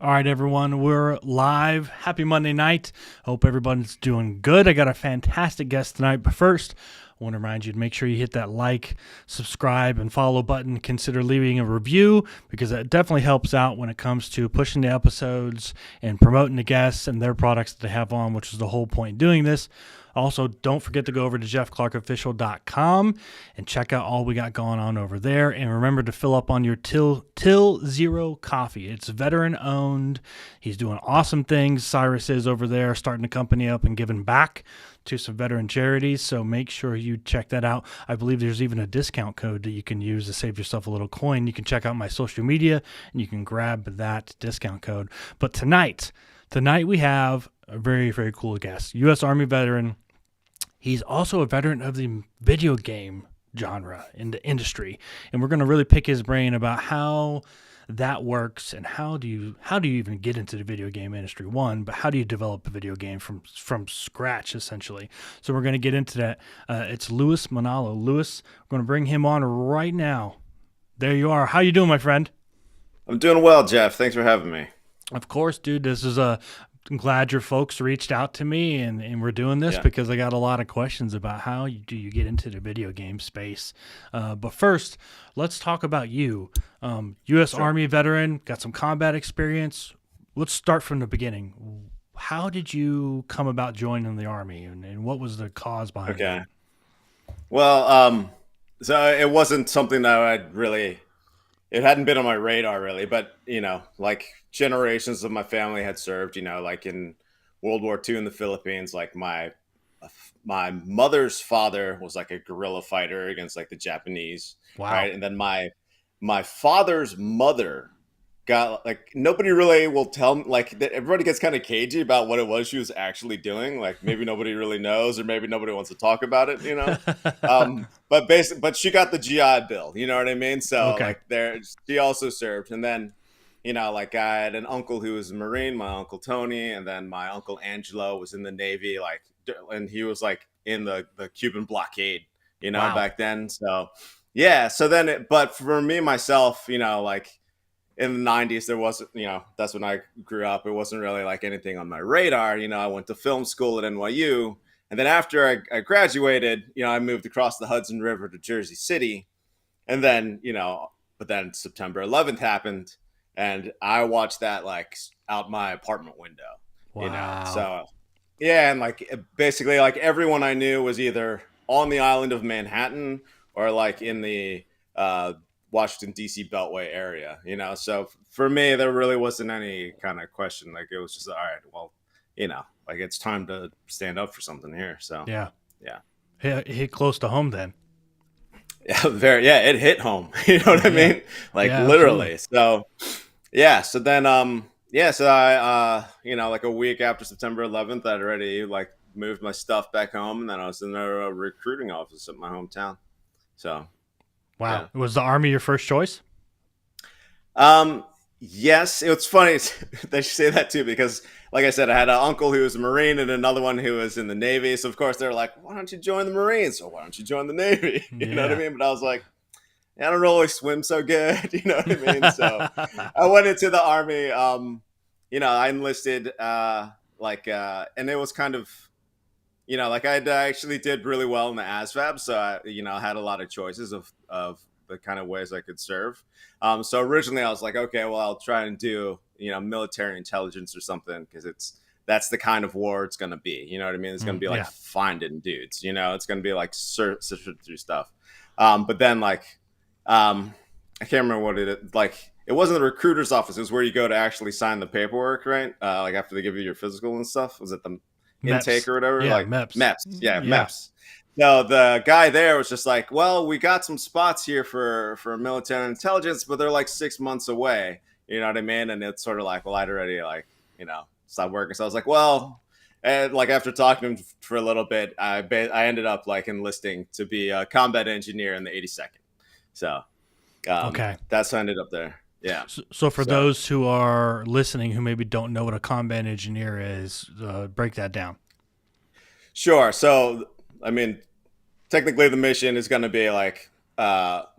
All right, everyone, we're live. Happy Monday night. Hope everyone's doing good. I got a fantastic guest tonight. But first, I want to remind you to make sure you hit that like, subscribe, and follow button. Consider leaving a review because that definitely helps out when it comes to pushing the episodes and promoting the guests and their products that they have on, which is the whole point of doing this. Also, don't forget to go over to jeffclarkofficial.com and check out all we got going on over there. And remember to fill up on your Till Zero coffee. It's veteran owned. He's doing awesome things. Cyrus is over there starting the company up and giving back to some veteran charities. So make sure you check that out. I believe there's even a discount code that you can use to save yourself a little coin. You can check out my social media and you can grab that discount code. But tonight we have a very, very cool guest, U.S. Army veteran. He's also a veteran of the video game genre in the industry, and we're going to really pick his brain about how that works and how do you even get into the video game industry, one, but how do you develop a video game from scratch, essentially. So we're going to get into that. It's Louis Manalo. Louis, we're going to bring him on right now. There you are. How you doing, my friend? I'm doing well, Jeff. Thanks for having me. Of course, dude. I'm glad your folks reached out to me and we're doing this Yeah, because I got a lot of questions about how do you get into the video game space. But first, let's talk about you. U.S. sure. Army veteran, got some combat experience. Let's start from the beginning. How did you come about joining the Army and what was the cause behind that? Okay. Well, so it wasn't something that it hadn't been on my radar really, but like generations of my family had served, like in World War II in the Philippines, like my mother's father was like a guerrilla fighter against like the Japanese, Wow. right? And then my father's mother got like nobody really will tell like that everybody gets kind of cagey about what it was she was actually doing, like maybe nobody really knows or maybe nobody wants to talk about it. But she got the GI Bill, you know what I mean? So Okay. like there she also served. And then like I had an uncle who was a Marine, my uncle Tony, and then my uncle Angelo was in the Navy, like, and he was like in the Cuban blockade, Wow. back then. So yeah, so then but for me myself, like in the 90s there wasn't, that's when I grew up. It wasn't really like anything on my radar. I went to film school at NYU, and then after I graduated, I moved across the Hudson River to Jersey City. And then but then September 11th happened, and I watched that like out my apartment window. Wow. So yeah, and like basically like everyone I knew was either on the island of Manhattan or like in the Washington D.C. Beltway area. So for me, there really wasn't any kind of question. Like it was just all right. Well, like it's time to stand up for something here. So Yeah. yeah, Hit close to home then. yeah, very yeah. It hit home. You know what I Yeah. mean? Like Yeah, absolutely. literally. So yeah. So then yeah. So I like a week after September 11th, I'd already like moved my stuff back home, and then I was in a recruiting office at my hometown. So Wow. yeah. Was the Army your first choice? Um, yes, it's funny they should say that too because, like I said, I had an uncle who was a Marine and another one who was in the Navy. So of course they're like, "Why don't you join the Marines? Or why don't you join the Navy?" You know what I Yeah. mean? But I was like, "Yeah, I don't really swim so good." You know what I mean? So I went into the Army. I enlisted. And it was kind of like I actually did really well in the ASVAB, so I had a lot of choices of the kind of ways I could serve. So originally I was like, okay, well, I'll try and do military intelligence or something because that's the kind of war it's going to be. You know what I mean? It's going to be like Yeah. finding dudes. It's going to be like searching through stuff. But then like I can't remember what it like. It wasn't the recruiter's office. It was where you go to actually sign the paperwork, right? Like after they give you your physical and stuff. Was it the intake MEPS. or whatever? Yeah, Like MEPS. MEPS. Yeah, Yeah. MEPS. So the guy there was just like, well, we got some spots here for military intelligence, but they're like 6 months away. You know what I mean? And it's sort of like, well, I'd already like, stopped working. So I was like, well, and like after talking to him for a little bit, I ended up like enlisting to be a combat engineer in the 82nd. So Okay. that's how I ended up there. Yeah. So for So those who are listening who maybe don't know what a combat engineer is, break that down. sure. So I mean, technically the mission is going to be like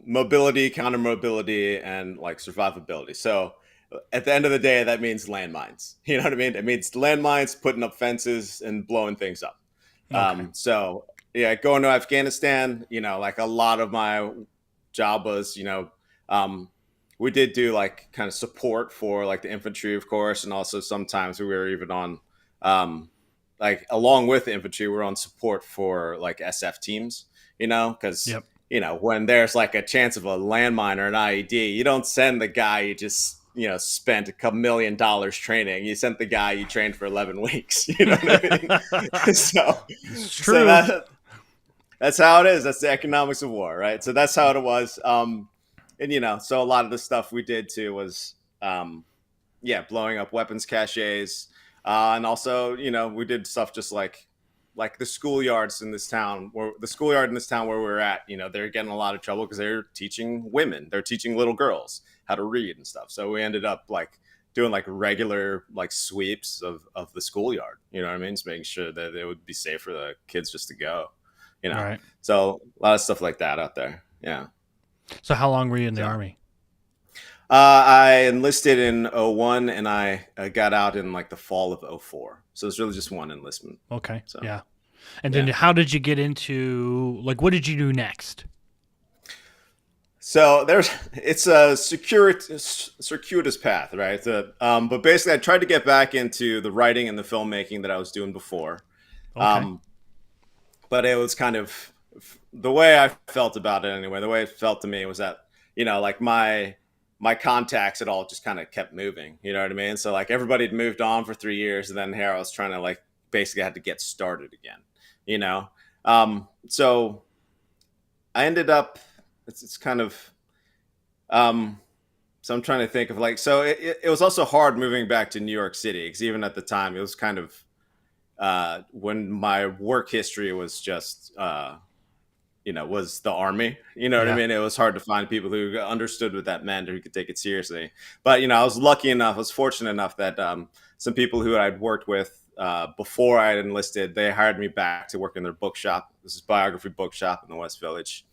mobility, counter mobility, and like survivability. So at the end of the day, that means landmines. You know what I mean? It means landmines, putting up fences, and blowing things up. Okay. So yeah, going to Afghanistan, like a lot of my job was, we did do like kind of support for like the infantry, of course, and also sometimes we were even on, like along with the infantry, we're on support for like SF teams, because Yep. when there's like a chance of a landmine or an IED, you don't send the guy you just spent a couple $1 million training. You sent the guy you trained for 11 weeks. You know what I mean? so It's so true. that's how it is. That's the economics of war, right? So that's how it was. And so a lot of the stuff we did too was, blowing up weapons caches, and also we did stuff just like the schoolyards in this town, where the schoolyard in this town where we're at, they're getting a lot of trouble because they're teaching women, they're teaching little girls how to read and stuff. So we ended up like doing like regular like sweeps of the schoolyard. You know what I mean? Just making sure that it would be safe for the kids just to go. All right. So a lot of stuff like that out there. Yeah. So how long were you in the So Army? I enlisted in '01 and I got out in like the fall of '04. So it's really just one enlistment. Okay. So Yeah. And then yeah. how did you get into, like, what did you do next? So it's a circuitous path, right? But basically, I tried to get back into the writing and the filmmaking that I was doing before. Okay. But it was kind of the way I felt about it anyway. The way it felt to me was that like my contacts at all just kind of kept moving. You know what I mean? So like everybody had moved on for 3 years, and then here I was trying to like basically had to get started again. So I ended up. It's kind of. So I'm trying to think of like. So it was also hard moving back to New York City, because even at the time it was kind of when my work history was just was the Army. You know what I Yeah. mean? It was hard to find people who understood what that meant or who could take it seriously. But I was lucky enough, I was fortunate enough that some people who I'd worked with before I had enlisted, they hired me back to work in their bookshop. This is Biography Bookshop in the West Village,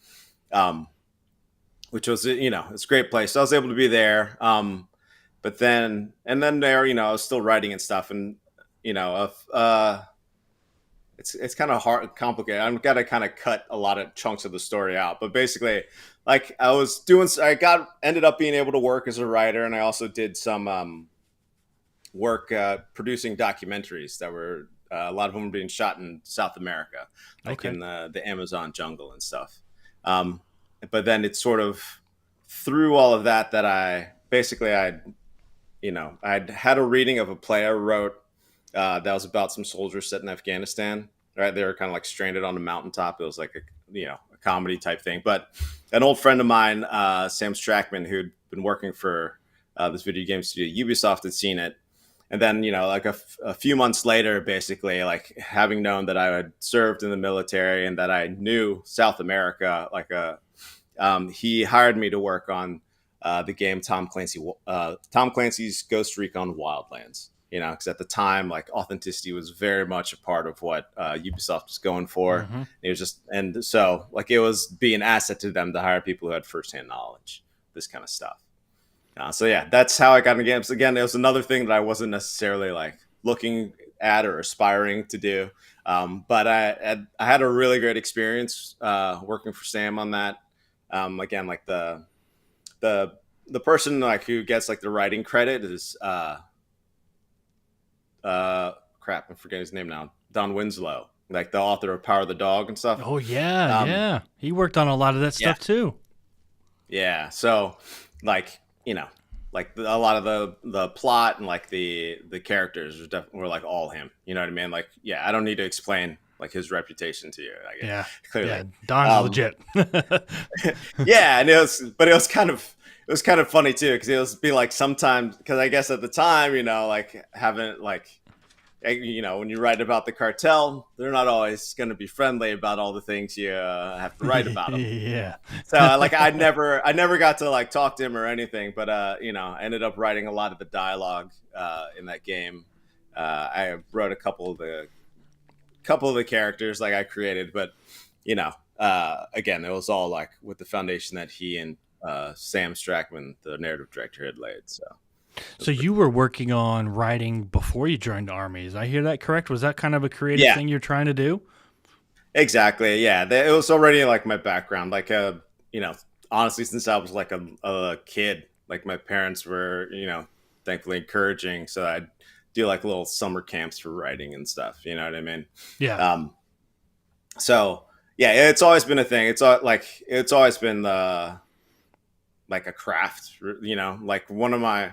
which was it's a great place. So I was able to be there. But then there, I was still writing and stuff, and it's kind of hard, complicated. I've got to kind of cut a lot of chunks of the story out. But basically, like ended up being able to work as a writer, and I also did some work producing documentaries that were a lot of them were being shot in South America, like Okay. in the Amazon jungle and stuff. But then it's sort of through all of that I'd had a reading of a play I wrote that was about some soldiers set in Afghanistan. Right, they were kind of like stranded on a mountaintop. It was like a comedy type thing. But an old friend of mine, Sam Strackman, who'd been working for this video game studio, Ubisoft, had seen it. And then like a few months later, basically, like having known that I had served in the military and that I knew South America, he hired me to work on the game Tom Clancy's Ghost Recon Wildlands. Because at the time, like authenticity was very much a part of what Ubisoft was going for. Mm-hmm. It was just, and so like it was be an asset to them to hire people who had firsthand knowledge, this kind of stuff. So yeah, that's how I got into games. Again, it was another thing that I wasn't necessarily like looking at or aspiring to do. But I had a really great experience working for Sam on that. Again, like the person like who gets like the writing credit is crap, I'm forgetting his name now. Don Winslow, like the author of Power of the Dog and stuff. Oh yeah, yeah. He worked on a lot of that Yeah, stuff too. yeah. So, like like a lot of the plot and like the characters were like all him. You know what I mean? Like, yeah, I don't need to explain like his reputation to you. I guess, Yeah. clearly. Yeah. Don's legit. Yeah, and it was kind of funny too, because it was be like sometimes, because I guess at the time like having like when you write about the cartel, they're not always going to be friendly about all the things you have to write about them. Yeah. So like I never got to like talk to him or anything, but I ended up writing a lot of the dialogue in that game. I wrote a couple of the characters like I created, but again, it was all like with the foundation that he and Sam Strackman, the narrative director, had laid. So you were working on writing before you joined the army. Did I hear that correct? Was that kind of a creative Yeah, thing you're trying to do? exactly. Yeah, it was already like my background. Like, you know, honestly, since I was like a kid, like my parents were, thankfully encouraging, so I'd do like little summer camps for writing and stuff. You know what I mean? Yeah. Um, so yeah, it's always been a thing. It's always been like a craft. Like one of my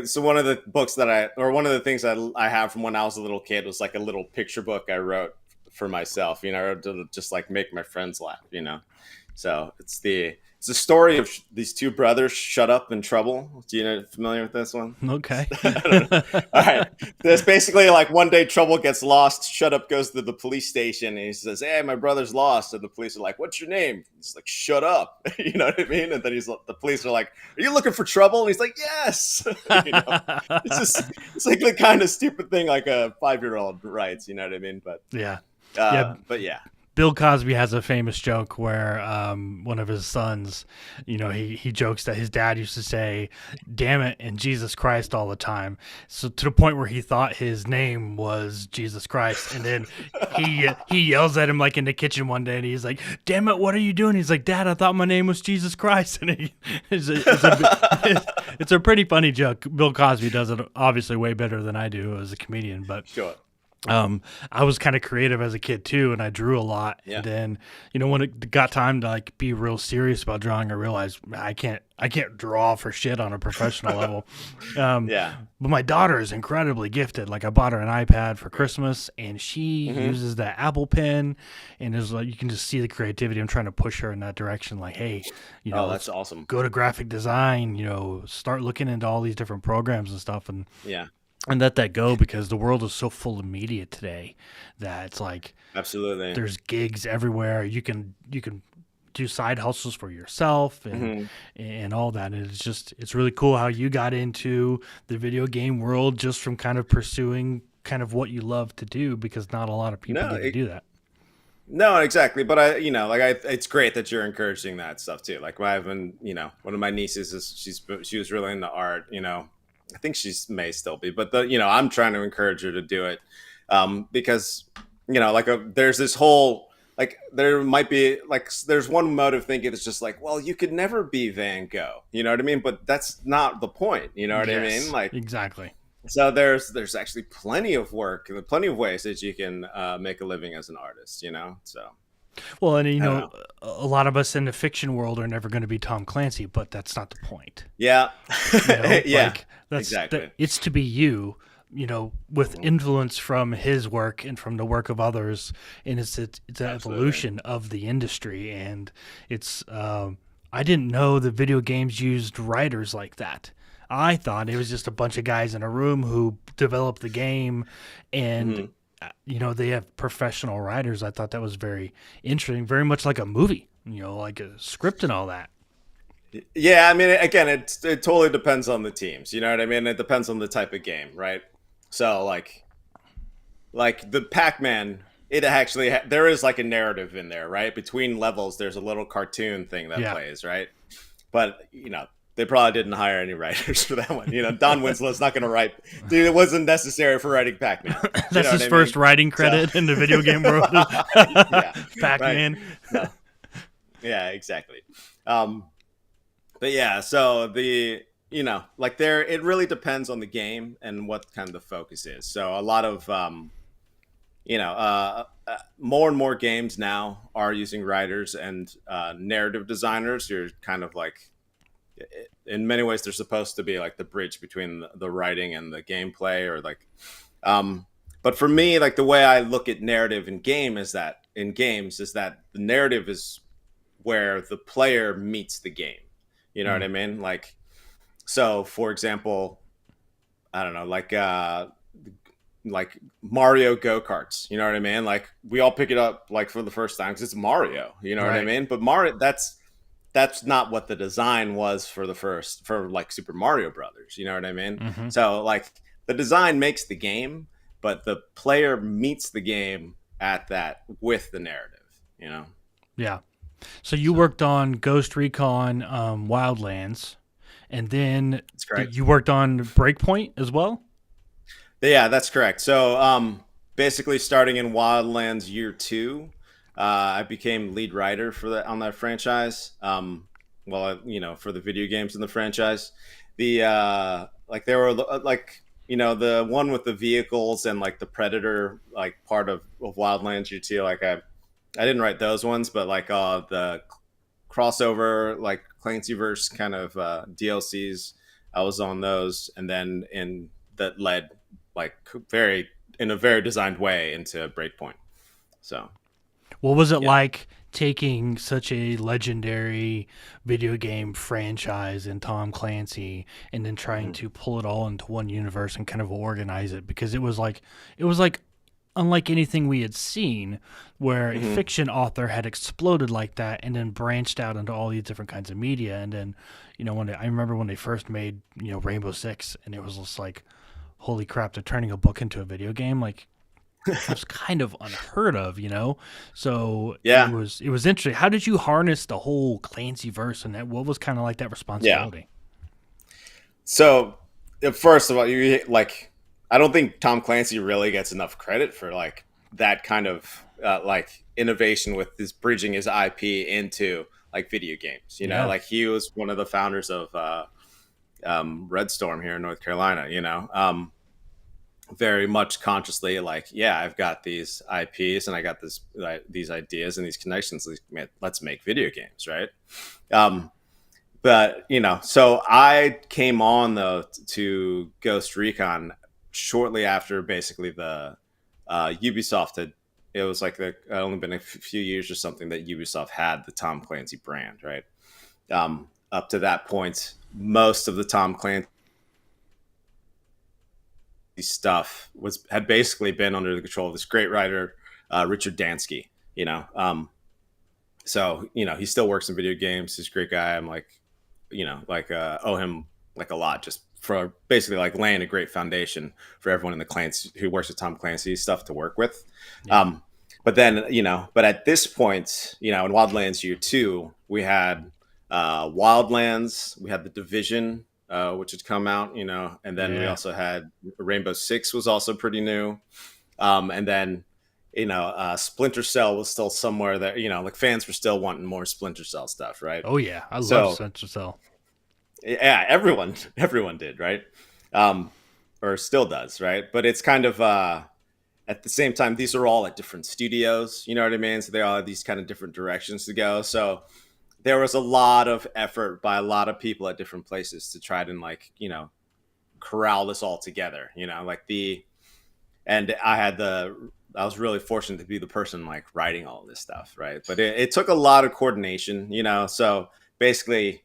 so one of the books one of the things that I have from when I was a little kid was like a little picture book I wrote for myself, to just like make my friends laugh. So it's the story of these two brothers shut up in trouble. Do you know familiar with this one? Okay. I don't know. All right. There's basically like one day Trouble gets lost. Shut up goes to the police station and he says, "Hey, my brother's lost." And the police are like, "What's your name?" He's like, "Shut up." You know what I mean? And then the police are like, "Are you looking for trouble?" And he's like, "Yes." It's like the kind of stupid thing like a 5-year-old writes. You know what I mean? But Yeah. Yeah. but yeah. Bill Cosby has a famous joke where one of his sons, he jokes that his dad used to say, "Damn it," and "Jesus Christ" all the time. So to the point where he thought his name was Jesus Christ. And then he yells at him like in the kitchen one day and he's like, "Damn it, what are you doing?" He's like, "Dad, I thought my name was Jesus Christ." And it's a pretty funny joke. Bill Cosby does it obviously way better than I do as a comedian, but Sure. I was kind of creative as a kid too, and I drew a lot. Yeah. And then, when it got time to like be real serious about drawing, I realized I can't draw for shit on a professional level. Yeah. But my daughter is incredibly gifted. Like I bought her an iPad for Christmas, and she uses that Apple Pen, and is like you can just see the creativity. I'm trying to push her in that direction. Like, hey, That's awesome. go to graphic design. Start looking into all these different programs and stuff, and Yeah. let that go because the world is so full of media today that it's like Absolutely. there's gigs everywhere. You can do side hustles for yourself and all that. And it's really cool how you got into the video game world just from kind of pursuing kind of what you love to do, because not a lot of people get to do that. No, exactly. But it's great that you're encouraging that stuff too. Like I have one of my nieces she was really into art. I think she may still be, but I'm trying to encourage her to do it because there's this whole there might be there's one mode of thinking that's just like, well, you could never be Van Gogh, you know what I mean? But that's not the point, you know what I mean? Like exactly. So there's actually plenty of work, plenty of ways that you can make a living as an artist, So. Well, and a lot of us in the fiction world are never going to be Tom Clancy, but that's not the point. Yeah. Yeah. Exactly. It's to be you, with influence from his work and from the work of others, and it's an evolution of the industry. And it's I didn't know that video games used writers like that. I thought it was just a bunch of guys in a room who developed the game and. They have professional writers. I thought that was very interesting, very much like a movie, like a script and all that. Yeah, I mean, again, it totally depends on the teams. You know what I mean? It depends on the type of game, right? So, like the Pac-Man, it actually there is like a narrative in there, right? Between levels, there's a little cartoon thing that plays, right? But they probably didn't hire any writers for that one. Don Winslow's not going to write. Dude, it wasn't necessary for writing Pac-Man. That's his first writing credit in the video game world. Yeah, Pac-Man. Right. No. Yeah, exactly. But yeah, so it really depends on the game and what kind of the focus is. So a lot of more and more games now are using writers and narrative designers. You're kind of like, in many ways, they're supposed to be like the bridge between the writing and the gameplay, or like. But for me, like the way I look at narrative in games is that the narrative is where the player meets the game. You know what I mean? Like, so for example, I don't know, like Mario go-karts, you know what I mean? Like we all pick it up like for the first time because it's Mario, you know what I mean? But Mario, that's not what the design was for like Super Mario Brothers, you know what I mean? So like the design makes the game, but the player meets the game at that with the narrative, Yeah. So you worked on Ghost Recon Wildlands, and then That's correct. you worked on Breakpoint as well. Yeah, that's correct. So, basically, starting in Wildlands year two, I became lead writer for that on that franchise. For the video games in the franchise, the like there were like the one with the vehicles and like the Predator like part of Wildlands year two. I didn't write those ones, but like the crossover like Clancyverse kind of DLCs, I was on those, and then in that led like very in a very designed way into Breakpoint. So What was it yeah. like taking such a legendary video game franchise and Tom Clancy and then trying Mhm. to pull it all into one universe and kind of organize it? Because it was like unlike anything we had seen where a Mhm. fiction author had exploded like that and then branched out into all these different kinds of media. And then, I remember when they first made, Rainbow Six, and it was just like, holy crap, they're turning a book into a video game. Like, it was kind of unheard of. So it Yeah. was it was interesting. How did you harness the whole Clancy verse, and what was kind of like that Yeah. responsibility? So first of all, you like I don't think Tom Clancy really gets enough credit for like that kind of like innovation with his bridging his IP into like video games. Yeah. Like he was one of the founders of Red Storm here in North Carolina. Very much consciously like, yeah, I've got these IPs and I got these ideas and these connections. Let's make video games, right? Um, but so I came on though to Ghost Recon shortly after basically the Ubisoft had. It was like the only been a few years or something that Ubisoft had the Tom Clancy brand, right? Up to that point, most of the Tom Clancy stuff had basically been under the control of this great writer, Richard Dansky. You know, so he still works in video games. He's a great guy. I'm like, owe him like a lot just for basically like laying a great foundation for everyone in the Clancy who works with Tom Clancy stuff to work with. Yeah. But then but at this point, in Wildlands Year Two, we had Wildlands, we had the Division, which had come out, and then we Yeah. also had Rainbow Six was also pretty new, and then Splinter Cell was still somewhere that like fans were still wanting more Splinter Cell stuff, right? Oh yeah, I love So Central Cell. yeah, everyone did, right? Um, or still does, right? But it's kind of at the same time, these are all at different studios. You know what I mean? So they all have these kind of different directions to go. So there was a lot of effort by a lot of people at different places to try to like corral this all together. And I was really fortunate to be the person like writing all this stuff, right? But it took a lot of coordination. So basically,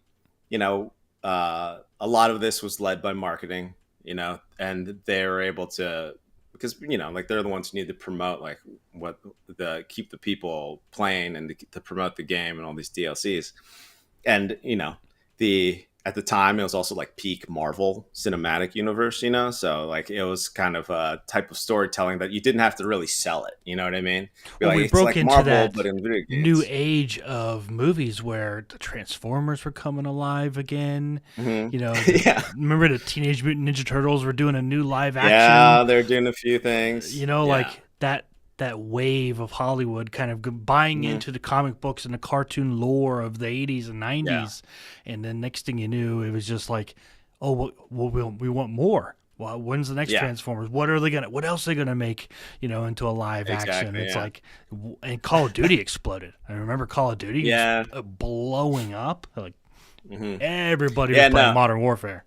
you know, a lot of this was led by marketing, and they were able to because like they're the ones who need to promote like what the keep the people playing and to promote the game and all these DLCs, and the at the time it was also like peak Marvel cinematic universe, so like it was kind of a type of storytelling that you didn't have to really sell it, you know what I mean? Be Well, like we it's broke like into Marvel that but in video new games. age of movies where the Transformers were coming alive again. Hmm. Yeah. Remember the Teenage Mutant Ninja Turtles were doing a new live action. Yeah, they're doing a few things. Yeah. Like that wave of Hollywood kind of buying Hmm. into the comic books and the cartoon lore of the 80s and Yeah. 90s, and then next thing you knew, it was just like, oh, we want more. Well, when's the next Yeah. Transformers? What else are they gonna make, into a live action? Exactly. It's Yeah. like, and Call of Duty exploded. I remember Call of Duty was Yeah. blowing up. Like Hmm. everybody was Yeah. playing No. Modern Warfare.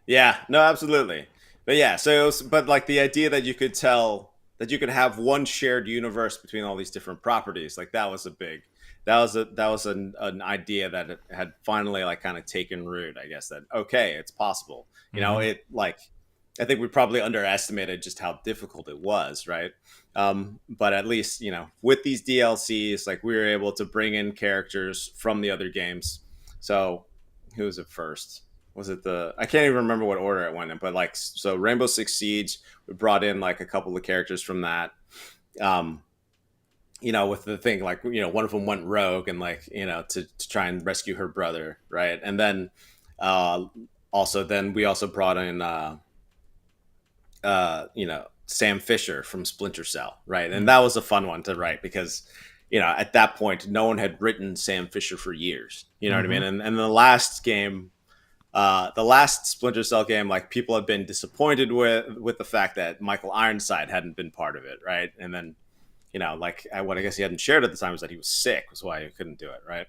Yeah. No. Absolutely. But yeah. So, but like the idea that you could tell that you could have one shared universe between all these different properties, like that was a big. That was an idea that had finally like kind of taken root. I guess that okay, it's possible. Hmm. It like I think we probably underestimated just how difficult it was, right? But at least with these DLCs, like we were able to bring in characters from the other games. So who was it first? Was it the I can't even remember what order it went in, but like so Rainbow Six Siege, we brought in like a couple of characters from that. Um, with the thing like one of them went rogue and like to try and rescue her brother, right? And then Uh, Also, then we also brought in Sam Fisher from Splinter Cell, right? And Mm. that was a fun one to write because at that point no one had written Sam Fisher for years. You know what I Mm-hmm. mean? And the last game, the last Splinter Cell game, like people have been disappointed with the fact that Michael Ironside hadn't been part of it, right? And then like what I guess he hadn't shared at the time was that he was sick, was why he couldn't do it, right?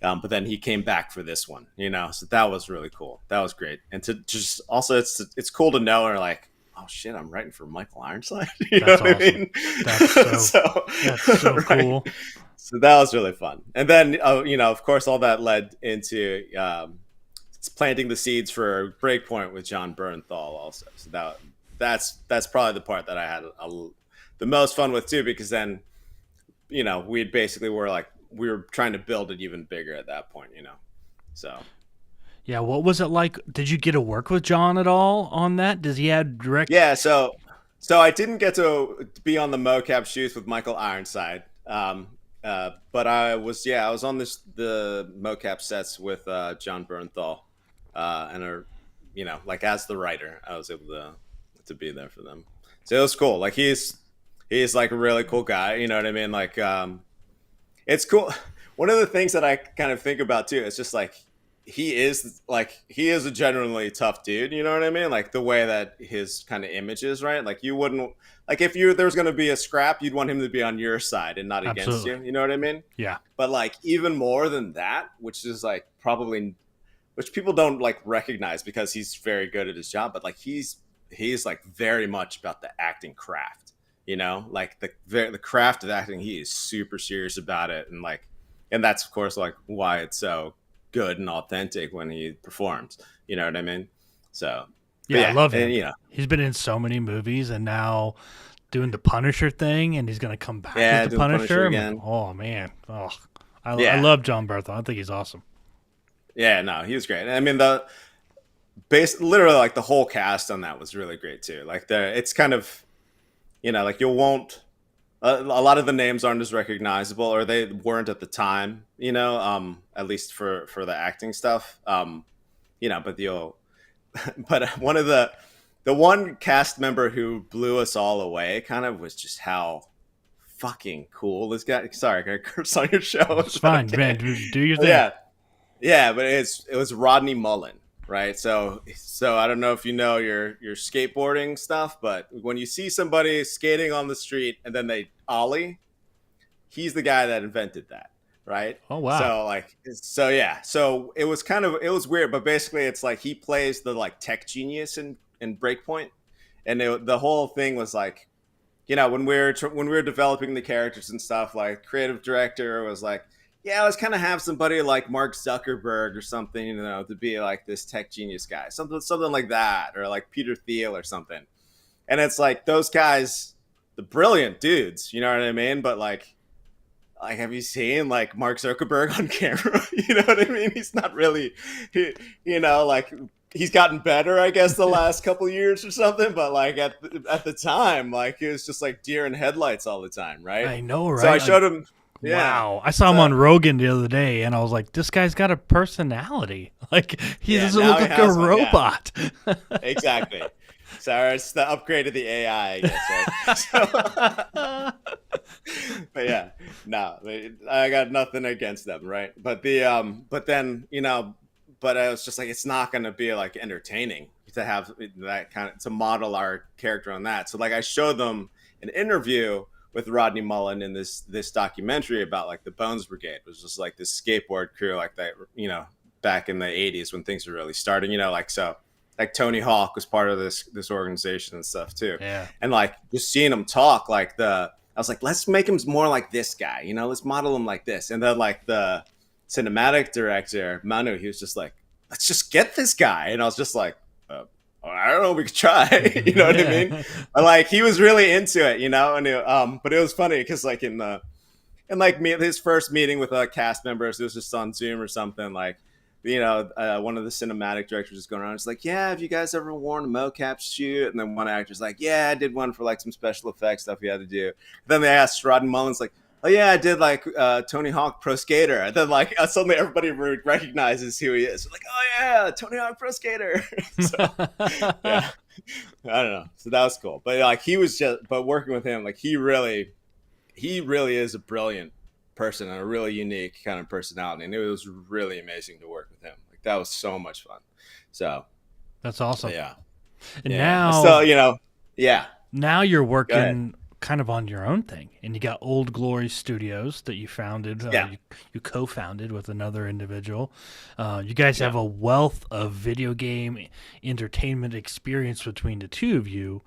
But then he came back for this one, so that was really cool. That was great, and to just also it's cool to know, or like, oh shit, I'm writing for Michael Ironside. You know That's what I awesome. mean? That's so So that's so right. cool. So that was really fun, and then of course, all that led into planting the seeds for Breakpoint with John Bernthal also. So that's probably the part that I had the most fun with too, because then we basically we were trying to build it even bigger at that point, so Yeah, what was it like? Did you get to work with John at all on that? Does he have direct? yeah. So I didn't get to be on the mocap shoots with Michael Ironside, but I was on the mocap sets with John Bernthal, and like as the writer I was able to be there for them. So it was cool. Like he's like a really cool guy, you know what I mean? Like it's cool. One of the things that I kind of think about too is just like he is a genuinely tough dude. You know what I mean? Like the way that his kind of image is, right? Like you wouldn't like if there was going to be a scrap, you'd want him to be on your side and not against Absolutely. you. You know what I mean? Yeah. But like even more than that, which is like probably which people don't like recognize because he's very good at his job, but like he's like very much about the acting craft, like the craft of acting. He is super serious about it, and that's of course like why it's so good and authentic when he performs. You know what I mean? So, but Yeah, I yeah, love and him. He's been in so many movies and now doing the Punisher thing, and he's going to come back as yeah, the doing Punisher Punisher. I'm like, again. oh, man. Oh, I Yeah, love John Bernthal. I think he's awesome. yeah, no, he was great. I mean, the literally like the whole cast on that was really great too. Like it's kind of like you won't a lot of the names aren't as recognizable, or they weren't at the time, at least for the acting stuff. But you'll but one of the one cast member who blew us all away kind of was just how fucking cool this guy. Sorry, can I curse on your show? It's Is that fine, okay? man. Do your But thing. yeah, but it was Rodney Mullen, right? So I don't know if you know your skateboarding stuff, but when you see somebody skating on the street and then they ollie, he's the guy that invented that, right? Oh, wow. So it was it was weird, but basically it's like he plays the like tech genius in Breakpoint, and the whole thing was like, when when we were developing the characters and stuff, like creative director was like, yeah, let's kind of have somebody like Mark Zuckerberg or something, to be like this tech genius guy, something like that, or like Peter Thiel or something. And it's like those guys, the brilliant dudes, you know what I mean? But like have you seen like Mark Zuckerberg on camera? You know what I mean? He's not really, like he's gotten better, I guess, the last couple years or something. But like at the time, like he was just like deer in headlights all the time, right? I know, So I right? Like, showed him, yeah. wow. I saw him So on Rogan the other day, and I was like, this guy's got a personality. Like, he yeah, doesn't now look he like a has one. Yeah, robot. exactly. So it's the upgrade of the AI, I guess, right? But yeah, no, I got nothing against them, right? But but then but I was just like, it's not going to be like entertaining to have that kind of to model our character on that. So like I showed them an interview with Rodney Mullen in this documentary about like the Bones Brigade. It was just like this skateboard crew, like that, back in the '80s when things were really starting, like so. Like Tony Hawk was part of this organization and stuff too, Yeah. and like just seeing him talk, like I was like, let's make him more like this guy, let's model him like this. And then like the cinematic director Manu, he was just like, let's just get this guy, and I was just like, I don't know, we could try. You know what I mean? Yeah. But like he was really into it, and but it was funny because like his first meeting with cast members, it was just on Zoom or something, like one of the cinematic directors is going around. It's like, yeah, have you guys ever worn a mocap shoot? And then one actor's like, yeah, I did one for like some special effects stuff we had to do. Then they asked Rodden Mullins, like, oh yeah, I did like Tony Hawk Pro Skater, and then like suddenly everybody recognizes who he is. Like, oh yeah, Tony Hawk Pro Skater. So yeah, I don't know. So that was cool. But like he was just, but working with him, like he really is a brilliant person and a really unique kind of personality, and it was really amazing to work with him. Like that was so much fun. So That's awesome. yeah, And yeah. So now, yeah. you're Go ahead. working kind of on your own thing, and you got Old Glory Studios that you founded. Yeah, You co-founded with another individual. You guys yeah. have a wealth of video game entertainment experience between the two of you.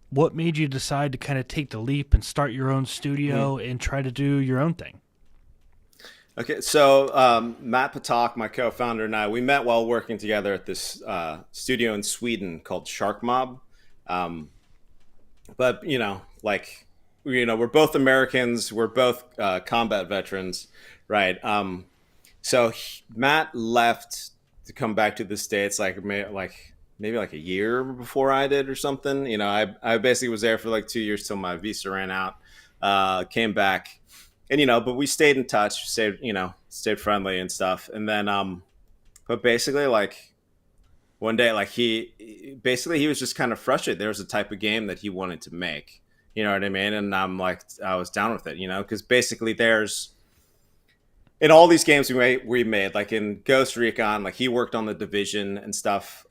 What made you decide to kind of take the leap and start your own Mhm. studio and try to do your own thing? Okay, so Matt Patak, my co-founder, and I, we met while working together at this studio in Sweden called Shark Mob. Um, but like we're both Americans, we're both combat veterans, right? So Matt left to come back to the States maybe like a year before I did or something. I basically was there for like 2 years till my visa ran out. Came back, and but we stayed in touch, stayed friendly and stuff. And then but basically like one day, like he was just kind of frustrated. There was a type of game that he wanted to make. You know what I mean? And I was down with it, because basically there's in all these games we made, like in Ghost Recon, like he worked on the Division and stuff.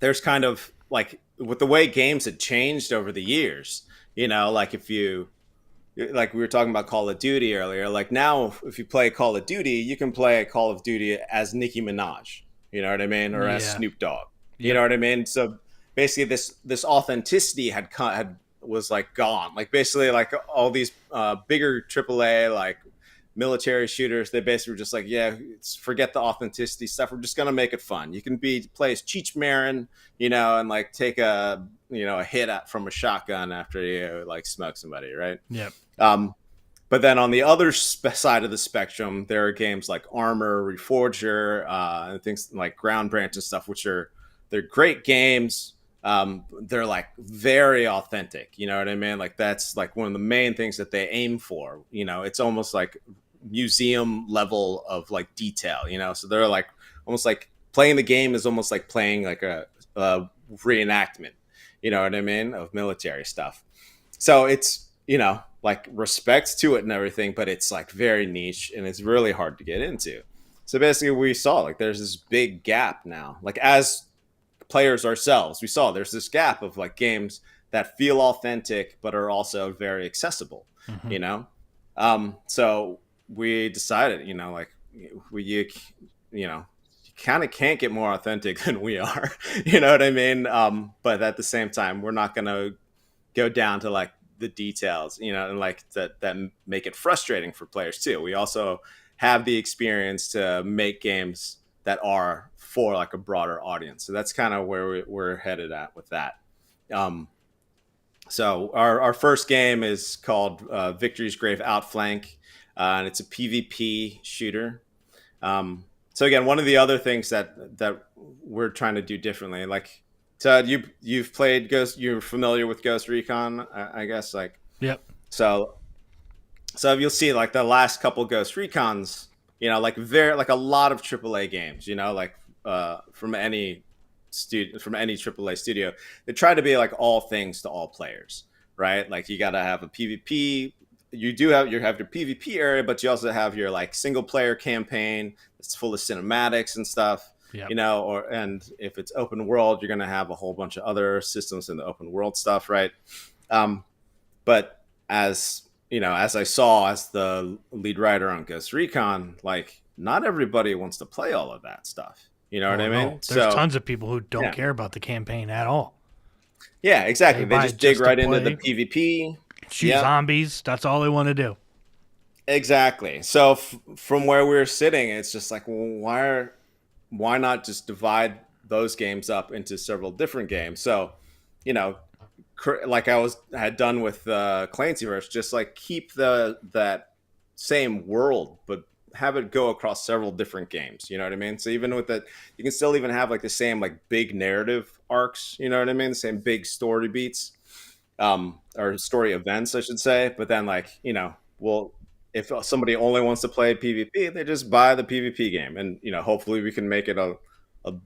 There's kind of like with the way games had changed over the years, like if you like we were talking about Call of Duty earlier, like now if you play Call of Duty, you can play Call of Duty as Nicki Minaj, you know what I mean, or as Yeah. Snoop Dogg, you Yep. know what I mean. So basically, this authenticity had was like gone. Like basically, like all these bigger AAA like military shooters, they basically were just like, yeah, forget the authenticity stuff. We're just gonna make it fun. You can play as Cheech Marin, and like take a hit from a shotgun after you like smoke somebody, right? Yep. Um, but then on the other side of the spectrum, there are games like Armor, Reforger, and things like Ground Branch and stuff, they're great games. They're like very authentic. You know what I mean? Like that's like one of the main things that they aim for. It's almost like museum level of like detail. So they're like almost like playing the game is almost like playing like a reenactment. You know what I mean, of military stuff. So it's like respect to it and everything, but it's like very niche and it's really hard to get into. So basically we saw like there's this big gap now, like as players ourselves, we saw there's this gap of like games that feel authentic but are also very accessible, Hmm. you know so we decided, like you kind of can't get more authentic than we are. You know what I mean? But at the same time, we're not going to go down to like the details, and like that make it frustrating for players too. We also have the experience to make games that are for like a broader audience. So that's kind of where we're headed at with that. Um, so our first game is called Victory's Grave Outflank, and it's a PvP shooter. So again, one of the other things that we're trying to do differently, like Ted, you've played Ghost, you're familiar with Ghost Recon, I guess, like Yep. so. So you'll see like the last couple Ghost Recons, like very like a lot of AAA games, like from any AAA studio, they try to be like all things to all players, right? Like you got to have a PvP. You have your PvP area, but you also have your like single player campaign that's full of cinematics and stuff, Yep. and if it's open world, you're gonna have a whole bunch of other systems in the open world stuff, right? Um, but as I saw as the lead writer on Ghost Recon, like not everybody wants to play all of that stuff. You know what Oh I no, mean? there's So tons of people who don't yeah, care about the campaign at all. yeah, They exactly. They buy just it dig just to right into the play, PvP. shoot Yep, zombies. That's all they want to do. exactly. So from where we're sitting, it's just like, well, why not just divide those games up into several different games? So, you know, like had done with Clancyverse, just like keep that same world, but have it go across several different games. You know what I mean? So even with that, you can still even have like the same like big narrative arcs. You know what I mean? The same big story beats, or story events, I should say. But then, like, well, if somebody only wants to play PvP, they just buy the PvP game, and hopefully we can make it a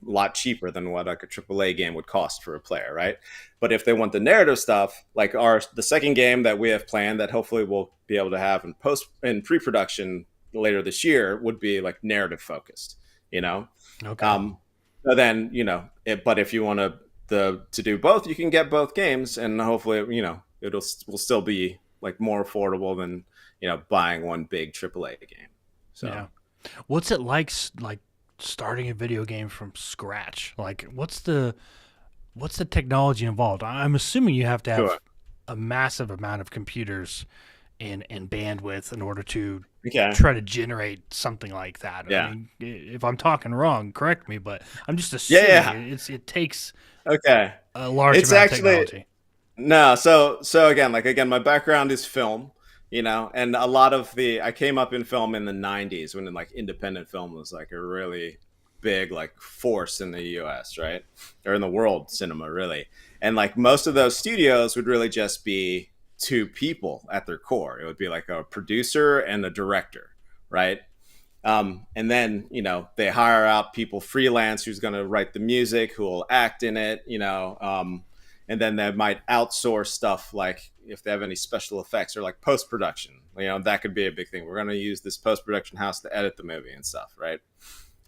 lot cheaper than what like a AAA game would cost for a player, right? But if they want the narrative stuff, like the second game that we have planned, that hopefully we'll be able to have in pre-production later this year, would be like narrative focused, you know. Okay. Um, so then but if you want to do both, you can get both games, and hopefully will still be like more affordable than buying one big AAA game. So Yeah. What's it like starting a video game from scratch? Like what's the technology involved? I'm assuming you have to sure. have a massive amount of computers and bandwidth in order to Okay. try to generate something like that. I Yeah. mean, if I'm talking wrong, correct me, but I'm just Yeah. assuming Yeah. it takes Okay. a large It's amount of actually technology. no. So again, my background is film. And a lot of I came up in film in the '90s when like independent film was like a really big like force in the U.S., right, or in the world cinema, really. And like most of those studios would really just be two people at their core. It would be like a producer and a director, right? And then they hire out people freelance who's going to write the music, who will act in it, and then they might outsource stuff like if they have any special effects or like post production. That could be a big thing. We're going to use this post production house to edit the movie and stuff, right?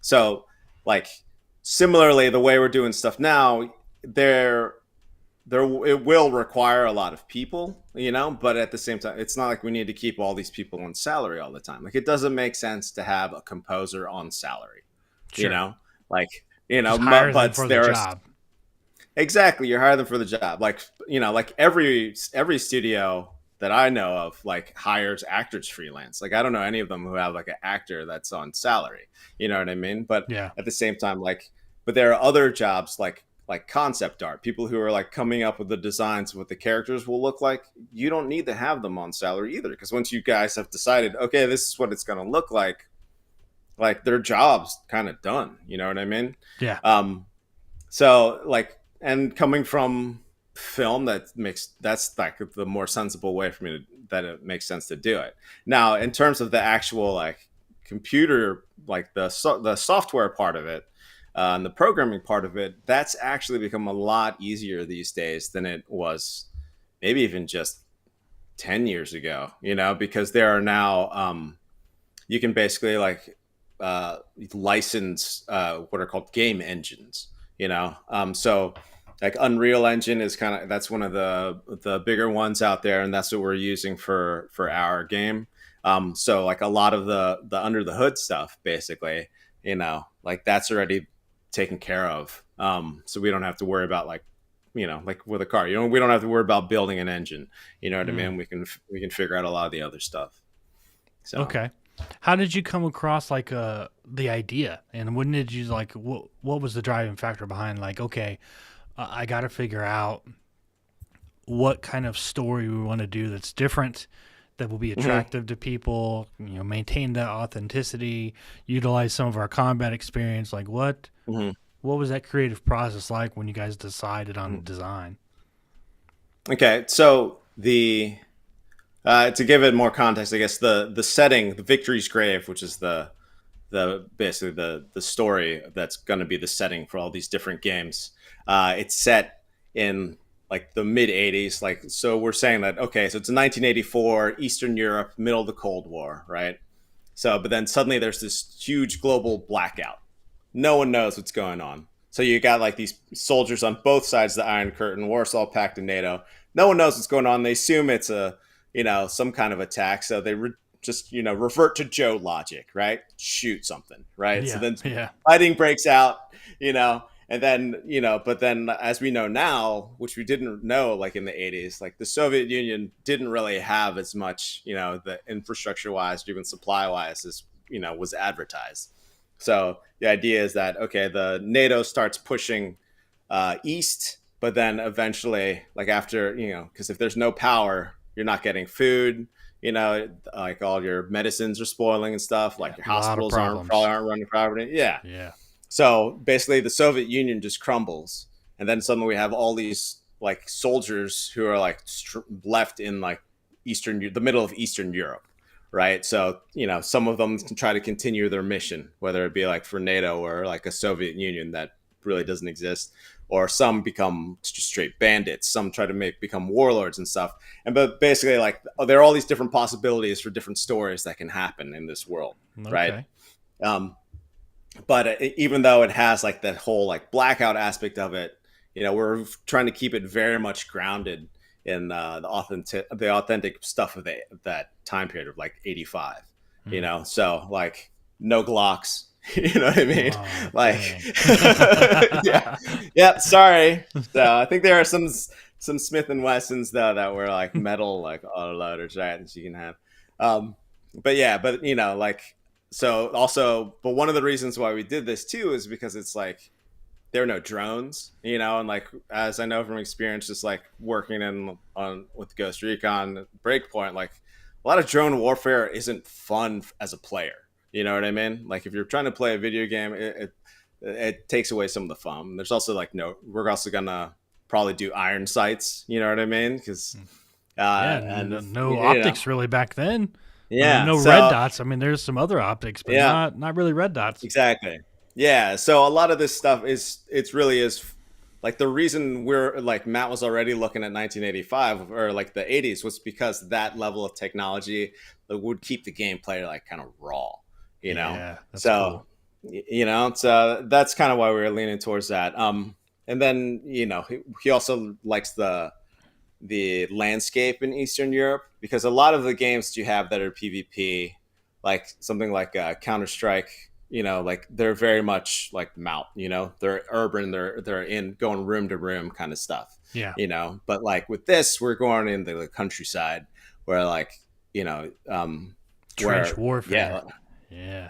So, like, similarly, the way we're doing stuff now, there it will require a lot of people, but at the same time, it's not like we need to keep all these people on salary all the time. Like, it doesn't make sense to have a composer on salary, you Sure. know like Just hire them but for the there are job. exactly, you're hiring them for the job. Like, like every studio that I know of like hires actors freelance. Like, I don't know any of them who have like an actor that's on salary, you know what I mean? But Yeah. at the same time, like, but there are other jobs like concept art, people who are like coming up with the designs of what the characters will look like. You don't need to have them on salary either, because once you guys have decided, okay, this is what it's going to look like their job's kind of done, you know what I mean? Yeah. So like, and coming from film, that's like the more sensible way for me that it makes sense to do it. Now, in terms of the actual like computer, like the software part of it, and the programming part of it, that's actually become a lot easier these days than it was maybe even just 10 years ago, because there are now you can basically like license what are called game engines. So like Unreal Engine is kind of, that's one of the bigger ones out there, and that's what we're using for our game. So like a lot of the under the hood stuff, basically, like that's already taken care of. So we don't have to worry about like with a car, we don't have to worry about building an engine. You know what I Mm. mean? We can figure out a lot of the other stuff. So Okay. How did you come across like the idea, and when did you like what was the driving factor behind like, okay, I got to figure out what kind of story we want to do that's different, that will be mhm. attractive to people, maintain that authenticity, utilize some of our combat experience. Like Mhm. what was that creative process like when you guys decided on the Mhm. design? Okay, so the to give it more context, I guess the setting, the Victory's Grave, which is the basically the story that's going to be the setting for all these different games. It's set in like the mid '80s. Like, so we're saying that, okay, so it's 1984, Eastern Europe, middle of the Cold War, right? So, but then suddenly there's this huge global blackout. No one knows what's going on. So you got like these soldiers on both sides of the Iron Curtain, Warsaw Pact and NATO. No one knows what's going on. They assume it's some kind of attack. So they just revert to Joe logic, right? Shoot something, right? So Yeah, then yeah, fighting breaks out, and then but then as we know now, which we didn't know like in the '80s, like the Soviet Union didn't really have as much the infrastructure wise or even supply wise as was advertised. So the idea is that, okay, the NATO starts pushing east, but then eventually, like after, because if there's no power, you're not getting food. Like all your medicines are spoiling and stuff. yeah. Like your A lot of hospitals probably problems. aren't running properly. Yeah. Yeah, So basically, the Soviet Union just crumbles, and then suddenly we have all these like soldiers who are like left in like the middle of Eastern Europe, right? So some of them can try to continue their mission, whether it be like for NATO or like a Soviet Union that really doesn't exist, or some become just straight bandits. Some try to become warlords and stuff. But basically, like there are all these different possibilities for different stories that can happen in this world, right? But even though it has like that whole like blackout aspect of it, we're trying to keep it very much grounded in the authentic stuff of that time period of like 85. So like no Glocks. You know what I mean? Oh, yeah. Sorry. So I think there are some Smith and Wessons though that were like metal, like autoloaders, right? That you can have. But like so. Also, but one of the reasons why we did this too is because it's like there are no drones, and like as I know from experience, just like working with Ghost Recon, Breakpoint, like a lot of drone warfare isn't fun as a player. You know what I mean? Like if you're trying to play a video game, it takes away some of the fun. There's also like we're also gonna probably do iron sights. You know what I mean? Because and no optics really back then. Yeah, no red dots. I mean, there's some other optics, but not really red dots. Exactly. Yeah. So a lot of this stuff really is like the reason we're like Matt was already looking at 1985 or like the 80s was because that level of technology would keep the gameplay like kind of raw. So cool. So that's kind of why we were leaning towards that. And then he also likes the landscape in Eastern Europe, because a lot of the games you have that are PvP, like something like Counter-Strike, like they're very much like Mount, they're urban, they're in going room to room kind of stuff. But like with this, we're going into the countryside where like trench warfare.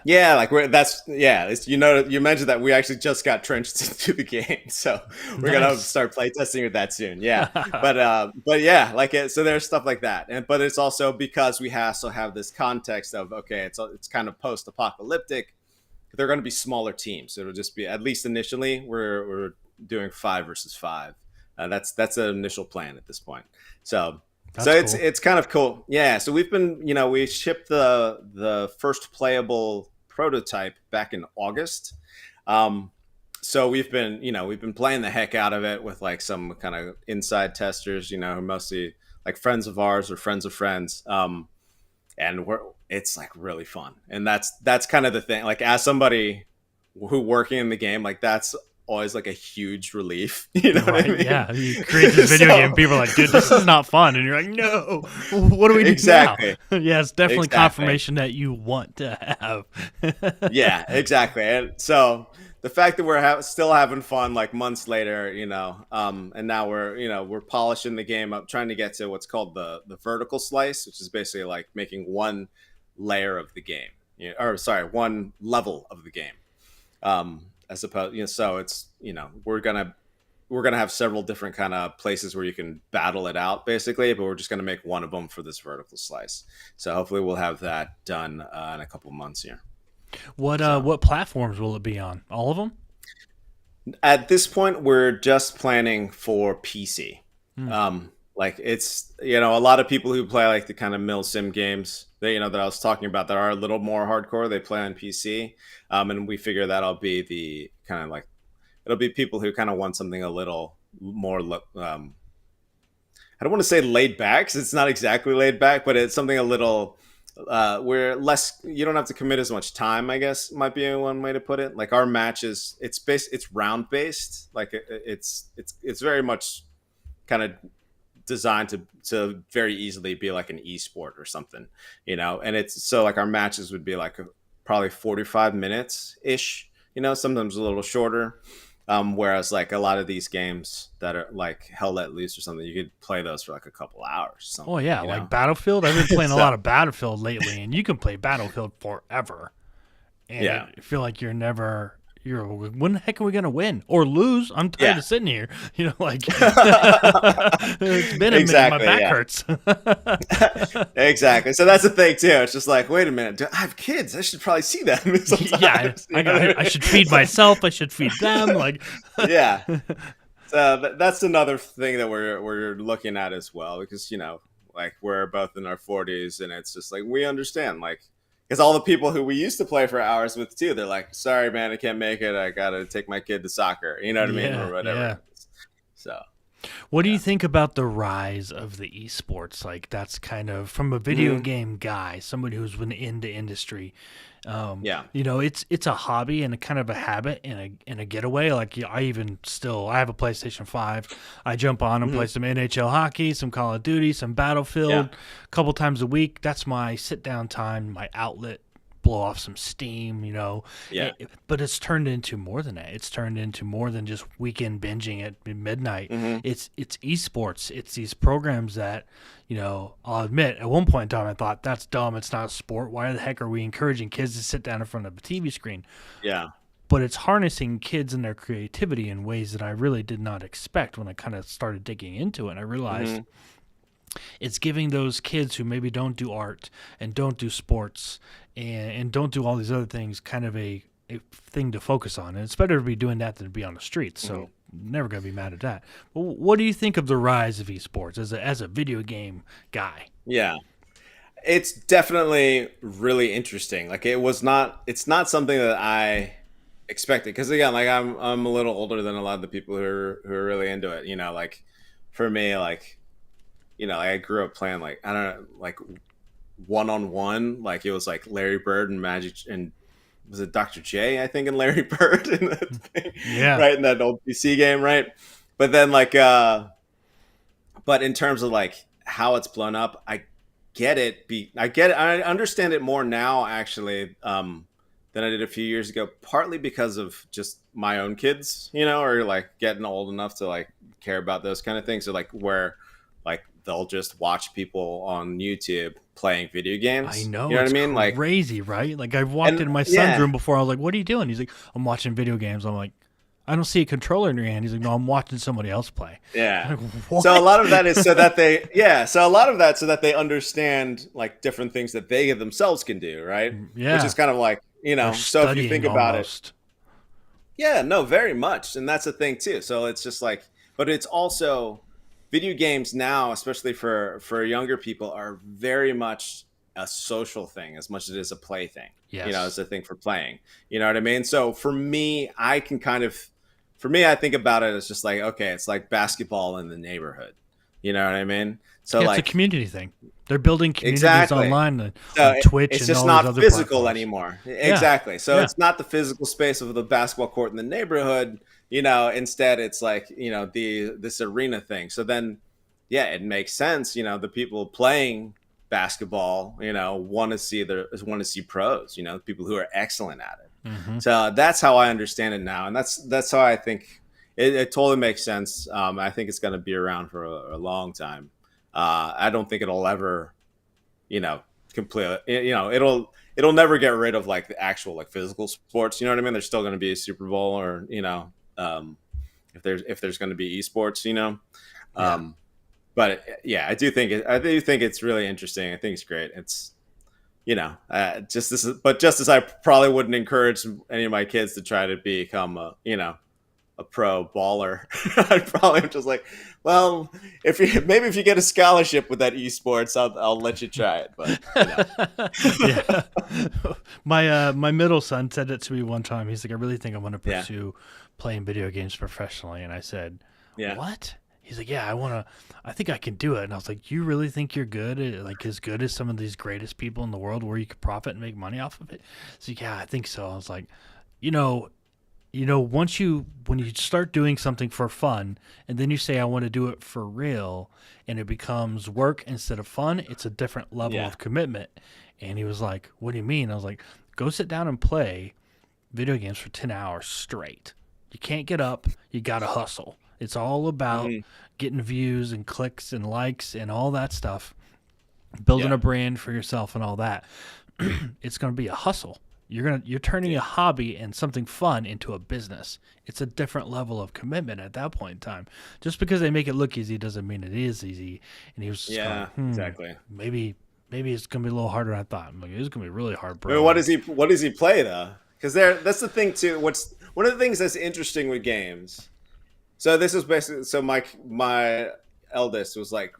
Yeah, like you mentioned that we actually just got trenched into the game, so we're gonna start playtesting with that soon. Yeah, but yeah, like so there's stuff like that, but it's also because we also have this context of it's kind of post-apocalyptic. They're going to be smaller teams. It'll just be, at least initially, we're doing 5 versus 5. That's an initial plan at this point. So cool. It's kind of cool. Yeah. So we've been, we shipped the first playable prototype back in August. So we've been playing the heck out of it with like some kind of inside testers, mostly like friends of ours or friends of friends. And it's like really fun. And that's kind of the thing. Like as somebody who working in the game, like that's always like a huge relief. You know what I mean? Yeah, you create this video game, people are like, dude, this is not fun. And you're like, no, what do we do now? Yeah, it's definitely confirmation that you want to have. Yeah, exactly. And so the fact that we're still having fun like months later, and now we're polishing the game up, trying to get to what's called the vertical slice, which is basically like making one layer of the game, one level of the game. As opposed, so it's we're gonna have several different kind of places where you can battle it out, basically, but we're just gonna make one of them for this vertical slice. So hopefully we'll have that done in a couple months here. What platforms will it be on? All of them? At this point, we're just planning for PC. Like it's a lot of people who play like the kind of mil sim games that I was talking about that are a little more hardcore, they play on PC, and we figure that'll be the kind of like it'll be people who kind of want something a little more I don't want to say laid back, because it's not exactly laid back, but it's something a little where you don't have to commit as much time, I guess might be one way to put it. Like our matches, it's round based, like it's very much kind of designed to very easily be like an esport or something, and it's so like our matches would be like probably 45 minutes ish, sometimes a little shorter, whereas like a lot of these games that are like Hell Let Loose or something, you could play those for like a couple hours or something. Oh yeah, like Battlefield. I've been playing a lot of Battlefield lately, and you can play Battlefield forever, and I feel like when the heck are we gonna win or lose? I'm tired of sitting here. Like it's been a minute. My back hurts. Exactly. So that's the thing too. It's just like, wait a minute, I have kids. I should probably see them. Yeah, I should feed myself. I should feed them. Like, yeah. That's another thing that we're looking at as well, because like we're both in our 40s, and it's just like we understand, like, because all the people who we used to play for hours with too, they're like, sorry man, I can't make it, I gotta take my kid to soccer, you know what I mean, Yeah, or whatever yeah. it is. So What do you yeah. think about the rise of the esports? Like that's kind of from a video Hmm. game guy, somebody who's been into industry. Yeah. It's a hobby and a kind of a habit and a getaway. Like I have a PlayStation 5. I jump on and Hmm. play some NHL hockey, some Call of Duty, some Yeah. Battlefield, a couple times a week. That's my sit down time, my outlet. Blow off some steam. Yeah. But it's turned into more than that. It's turned into more than just weekend binging at midnight. Hmm. It's esports. It's these programs that, I'll admit, at one point in time I thought that's dumb. It's not a sport. Why the heck are we encouraging kids to sit down in front of a TV screen? Yeah. But it's harnessing kids and their creativity in ways that I really did not expect when I kind of started digging into it. And I realized Hmm. it's giving those kids who maybe don't do art and don't do sports and don't do all these other things kind of a thing to focus on. And it's better to be doing that than to be on the streets. Hmm. So never going to be mad at that. But what do you think of the rise of esports as a video game guy? Yeah. It's definitely really interesting. Like it's not something that I expected, because again, like I'm a little older than a lot of the people who are really into it. Like for me, like like I grew up playing, like, I don't know, like one-on-one, like it was like Larry Bird and Magic, and was it Dr. J, I think, and Larry Bird in that thing, Yeah. right, in that old PC game, right? But then like but in terms of like how it's blown up, I get it. I understand it more now, actually, than I did a few years ago. Partly because of just my own kids, or like getting old enough to like care about those kind of things. So like where like they'll just watch people on YouTube playing video I games. You know, know what I it's mean? Like, crazy, right? Like I walked and into my son's yeah, room before. I was like, "What are you doing?" He's like, "I'm watching video games." I'm like, "I don't see a controller in your hand." He's like, "No, I'm watching somebody else play." yeah. I'm like, So a what? lot of that is so that they, yeah. So a lot of that so that they understand like different things that they themselves can do, right? Which Yeah, is kind of like, they're so if you think studying about it, almost. yeah, no, very much. And that's the thing too. So it's just like, but it's also video games now, especially for younger people, are very much a social thing as much as it is a play thing. Yes. As a thing for playing. You know what I mean? So for me, for me, I think about it as just like, okay, it's like basketball in the neighborhood. You know what I mean? So Yeah, it's a like, community thing. They're building communities exactly. online So on Twitch it's and just all these not other physical platforms. anymore. Yeah, Exactly. So yeah, it's not the physical space of the basketball court in the neighborhood. Instead it's like, this arena thing. So then, yeah, it makes sense. The people playing basketball, want to see pros. People who are excellent at it. hmm So that's how I understand it now, and that's how I think it totally makes sense. I think it's going to be around for a long time. I don't think it'll ever, you know, completely, it'll never get rid of like the actual like physical sports. You know what I mean? There's still going to be a Super Bowl, or if there's going to be esports. yeah. Um, but yeah, I do think it's really interesting. I think it's great. It's just as I probably wouldn't encourage any of my kids to try to become a pro baller. I'd probably just like, well, if you get a scholarship with that esports, I'll let you try it. But Yeah. My middle son said it to me one time. He's like, I really think I want to yeah, pursue playing video games professionally. And I said, yeah, what? He's like, yeah, I think I can do it. And I was like, you really think you're good at, like, as good as some of these greatest people in the world where you could profit and make money off of it? So yeah, I think so. I was like, you know, when you start doing something for fun and then you say I want to do it for real and it becomes work instead of fun, it's a different level yeah, of commitment. And he was like, what do you mean? I was like, go sit down and play video games for 10 hours straight. You can't get up, you got to hustle. It's all about hmm, getting views and clicks and likes and all that stuff, building yeah, a brand for yourself and all that. It's going to be a hustle. You're turning a yeah, hobby and something fun into a business. It's a different level of commitment at that point in time. Just because they make it look easy doesn't mean it is easy. And he was just going, yeah, exactly. maybe it's gonna be a little harder than I thought. I'm like, it's gonna be really hard, I mean, bro. Like, what does he play though? Because that's the thing too. What's one of the things that's interesting with games. So this is basically so my eldest was like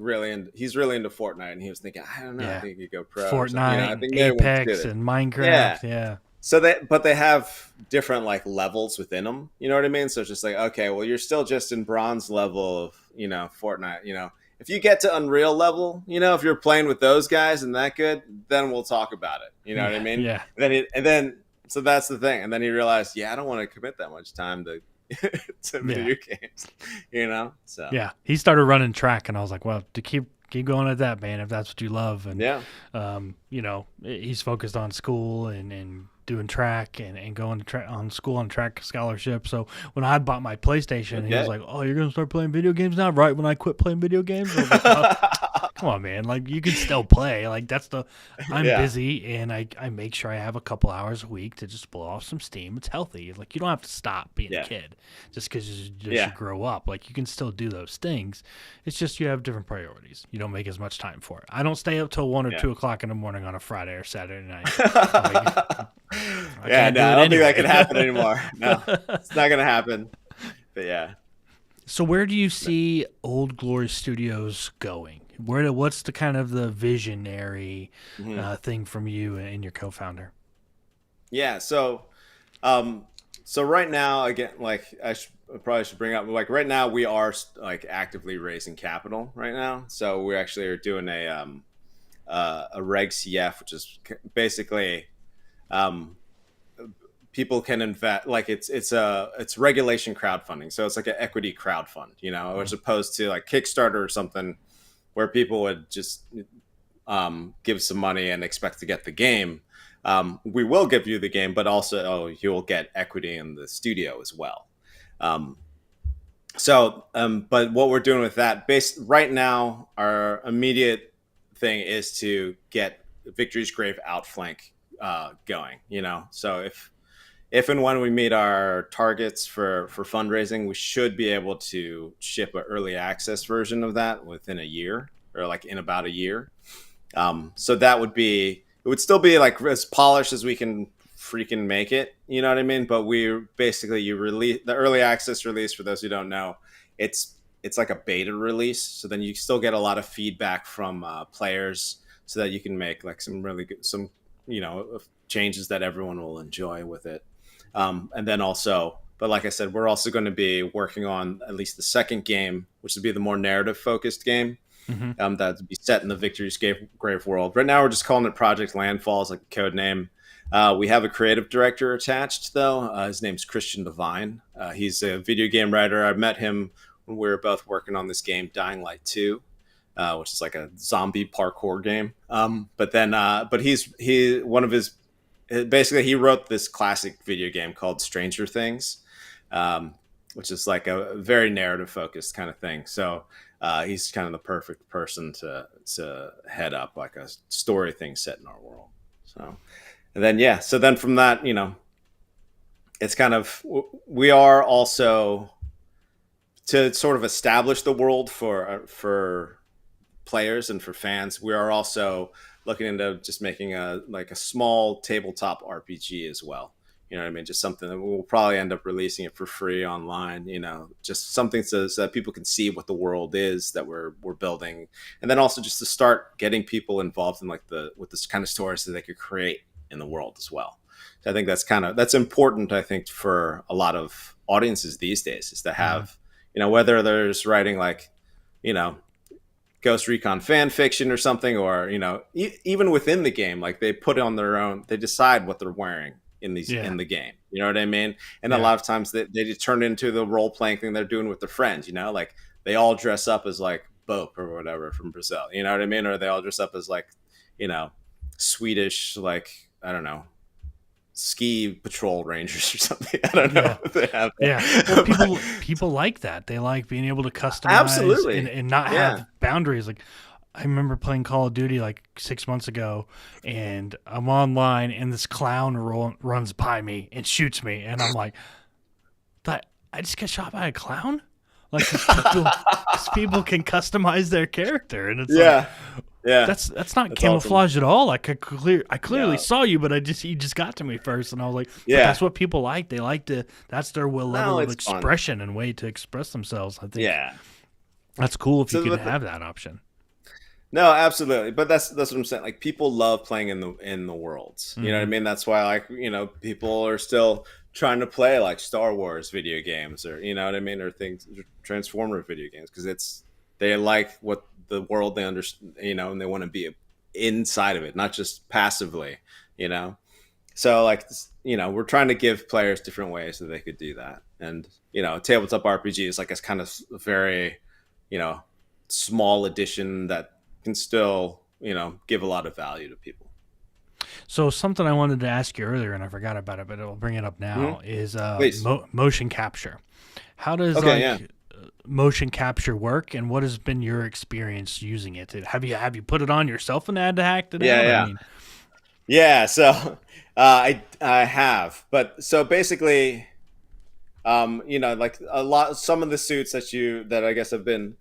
he's really into Fortnite, and he was thinking, I don't know, I Yeah. think you go pro or something. You know, Fortnite I and think maybe we'll do Apex it. and Yeah. Minecraft. Yeah. So they have different like levels within them. You know what I mean? So it's just like, okay, well, you're still just in bronze level of, Fortnite. If you get to Unreal level, if you're playing with those guys and that good, then we'll talk about it. You know what I Yeah. mean? Yeah. So that's the thing. And then he realized, yeah, I don't want to commit that much time to to video games. So Yeah. He started running track, and I was like, well, to keep going at that, man, if that's what you love. And yeah, he's focused on school and doing track and going to on school on track scholarship. So when I bought my PlayStation, he was like, oh, you're gonna start playing video games now, right? When I quit playing video games, I was like, oh, come on, man, like you can still play. Like I'm busy, and I make sure I have a couple hours a week to just blow off some steam. It's healthy. Like you don't have to stop being a kid just because you grow up. Like you can still do those things. It's just you have different priorities. You don't make as much time for it. I don't stay up till 1 or 2 o'clock in the morning on a Friday or Saturday night. I don't think that can happen anymore. No, it's not gonna happen. But yeah. So where do you see Old Glory Studios going? What's the kind of the visionary thing from you and your co-founder? Yeah. So right now, again, like I probably should bring up, like right now we are like actively raising capital right now. So we actually are doing a Reg CF, which is basically people can invest, like it's regulation crowdfunding. So it's like an equity crowdfund, as opposed to like Kickstarter or something where people would just give some money and expect to get the game. We will give you the game, but also you'll get equity in the studio as well. But what we're doing with that, right now, our immediate thing is to get Victory's Grave Outflank going. So if and when we meet our targets for fundraising, we should be able to ship an early access version of that within a year, or like in about a year. So it would still be like as polished as we can freaking make it. You know what I mean? But you release the early access release. For those who don't know, it's like a beta release. So then you still get a lot of feedback from players, so that you can make like some really good, changes that everyone will enjoy with it. And then also, but like I said, we're also going to be working on at least the second game, which would be the more narrative focused game. That would be set in the Victory's Grave world. Right now, we're just calling it Project Landfall, as like a code name. We have a creative director attached, though. His name's Christian Devine. He's a video game writer. I met him when we were both working on this game, Dying Light 2, which is like a zombie parkour game. But he wrote this classic video game called Stranger Things, which is like a very narrative focused kind of thing. So he's kind of the perfect person to head up like a story thing set in our world. So, and then, so then from that, it's kind of, we are also to sort of establish the world for players and for fans. We are also looking into just making a small tabletop RPG as well. You know what I mean? Just something that we'll probably end up releasing it for free online, just something so that people can see what the world is that we're building. And then also just to start getting people involved in with this kind of stories that they could create in the world as well. So I think that's important, I think, for a lot of audiences these days, is to have, whether there's writing Ghost Recon fan fiction or something, or, even within the game, like they put on their own, they decide what they're wearing in the game. You know what I mean? And a lot of times they just turn into the role playing thing they're doing with their friends, like they all dress up as like Bope or whatever from Brazil, you know what I mean? Or they all dress up as like, Swedish, like, I don't know, ski patrol rangers or something. I don't know if they have that. Well, people like that. They like being able to customize absolutely and not have boundaries. Like I remember playing Call of Duty like 6 months ago, and I'm online, and this clown runs by me and shoots me, and I'm like, I just got shot by a clown? Like, because people can customize their character, and it's like, Yeah, That's not that's awesome. camouflage at all. I clearly No, saw you, but you just got to me first, and I was like, but yeah, that's what people like. They like to. That's their no, level of it's fun. expression and way to express themselves. I think Yeah. that's cool if you So, could but have that option. no, absolutely. But that's what I'm saying. Like people love playing in the worlds. You know what I Hmm. mean? That's why like, people are still trying to play like Star Wars video games, or you know what I mean, or things, Transformer video games, because it's they like what the world they understand, and they want to be inside of it, not just passively, you know. So like, we're trying to give players different ways that they could do that. And tabletop RPG is like a kind of very, you know small edition that can still give a lot of value to people. So something I wanted to ask you earlier, and I forgot about it, but I'll bring it up Hmm. now. Is Please. motion capture? How does Okay. Yeah. motion capture work, and what has been your experience using it? Have you put it on yourself and had to hack it Yeah. out? I Yeah. mean, Yeah. So I have, but so basically, like some of the suits that I guess have been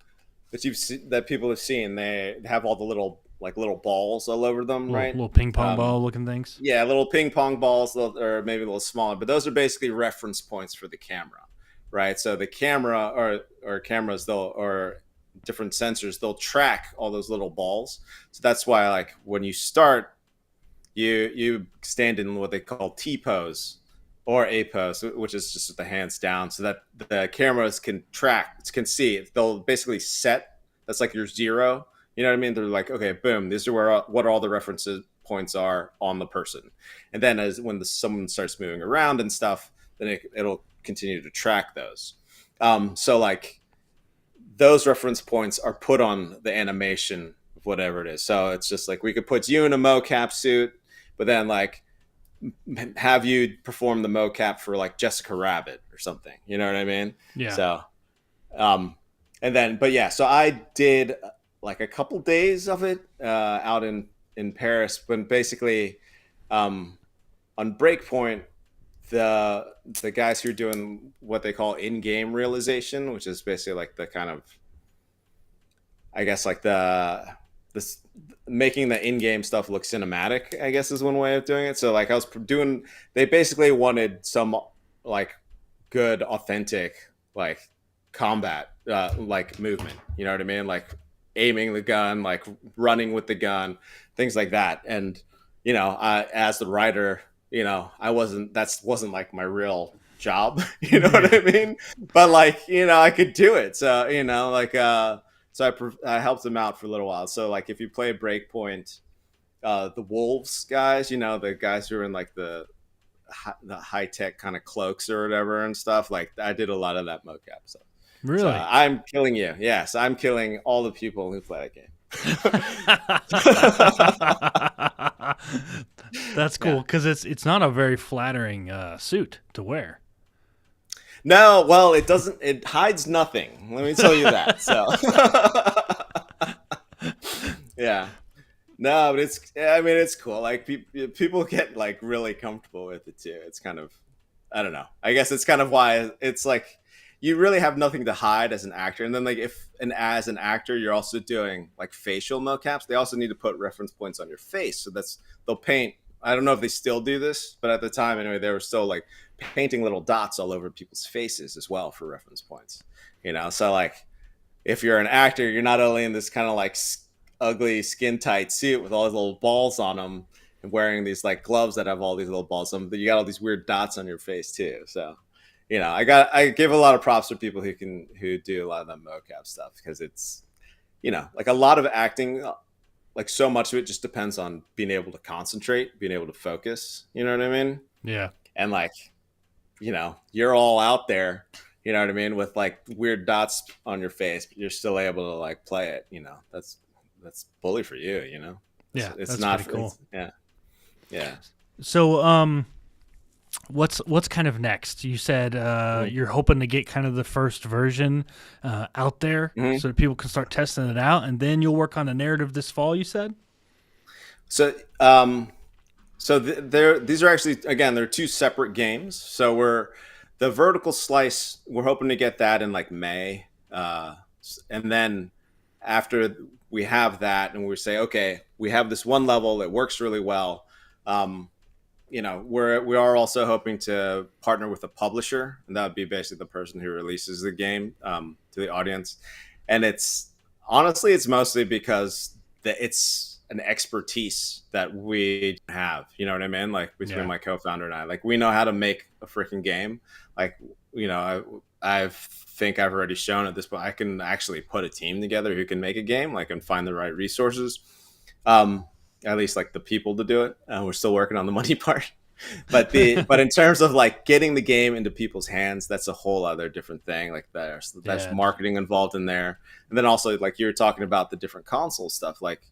that people have seen, they have all the little balls all over them, right? little ping pong Um, ball looking things. Yeah, little ping pong balls, or maybe a little smaller, but those are basically reference points for the camera, right? So the camera or cameras, or different sensors, they'll track all those little balls. So that's why, like, when you start, you stand in what they call T pose or A pose, which is just with the hands down, so that the cameras can see. They'll basically set. That's like your zero. You know what I mean? They're like, okay, boom. These are what all the references points are on the person, and then when someone starts moving around and stuff, then it'll continue to track those. So like those reference points are put on the animation of whatever it is. So it's just like we could put you in a mocap suit, but then like have you perform the mocap for like Jessica Rabbit or something. You know what I mean? Yeah. So, um, and then, but yeah, so I did like a couple days of it out in Paris, but basically, um, on Breakpoint, the guys who are doing what they call in-game realization, which is basically like the kind of, I guess, like this making the in-game stuff look cinematic, I guess, is one way of doing it. So like they basically wanted some like good authentic like combat like movement, you know what I mean, like aiming the gun, like running with the gun, things like that. And as the writer, I wasn't like my real job. You know what Yeah. I mean? But like, I could do it. So like so I helped him out for a little while. So like if you play Breakpoint, the Wolves guys, the guys who are in like the high tech kind of cloaks or whatever and stuff, like I did a lot of that mocap stuff. So Really? I'm killing you. Yes, I'm killing all the people who play that game. That's Yeah. cool because it's not a very flattering suit to wear. No, well, it doesn't. It hides nothing. Let me tell you that. So, yeah. No, but I mean, it's cool. Like people get like really comfortable with it too. It's kind of, I don't know. I guess it's kind of why it's like you really have nothing to hide as an actor. And then like as an actor, you're also doing like facial mocaps. They also need to put reference points on your face. So they'll paint. I don't know if they still do this, but at the time anyway, they were still like painting little dots all over people's faces as well for reference points. So like if you're an actor, you're not only in this kind of like ugly skin tight suit with all these little balls on them and wearing these like gloves that have all these little balls on them, but you got all these weird dots on your face too. So, I give a lot of props to people who do a lot of that mocap stuff, because it's, like a lot of acting, like so much of it just depends on being able to concentrate, being able to focus. You know what I mean? Yeah. And like, you're all out there, you know what I mean, with like weird dots on your face, but you're still able to like play it. That's bully for you. Yeah, It's that's not pretty cool. yeah, yeah. So, what's kind of next? You said Mhm. you're hoping to get kind of the first version out there Mhm. so that people can start testing it out, and then you'll work on a narrative this fall. You said. So, these are actually, again, they're two separate games. So the vertical slice, we're hoping to get that in like May, and then after we have that, and we say, okay, we have this one level, it works really well. We are also hoping to partner with a publisher, and that would be basically the person who releases the game to the audience. And it's honestly, it's mostly because it's an expertise that we have. You know what I mean? Like between my co-founder and I, like we know how to make a freaking game. Like I think I've already shown at this point I can actually put a team together who can make a game, like and find the right resources. At least like the people to do it. We're still working on the money part, but in terms of like getting the game into people's hands, that's a whole other different thing. Like there's marketing involved in there, and then also like you were talking about the different console stuff. Like